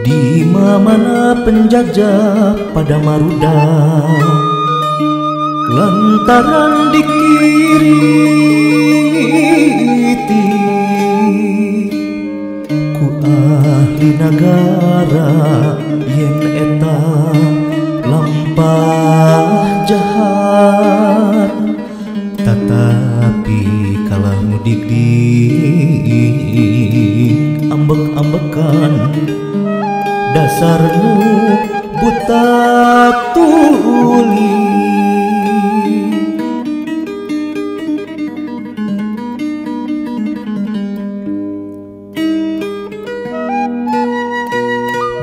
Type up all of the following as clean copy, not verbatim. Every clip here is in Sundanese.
Di mana penjajah pada maruda lantaran dikiriti ku ahli negara yen eta lampah jahat, tetapi kalah mudik di ambek-ambekan dasarmu buta tuli.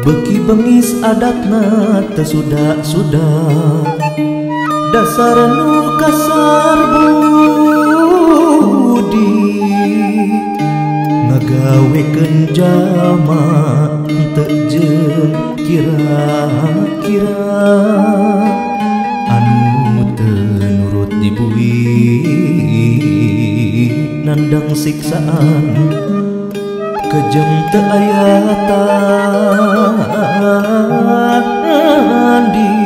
Beki bengis adatna tesudak-sudak dasarnu kasar budi ngagawekeun jalma teu jeung kira-kira anu teu nurut dibuih nandang siksaan kejem teu aya tanding.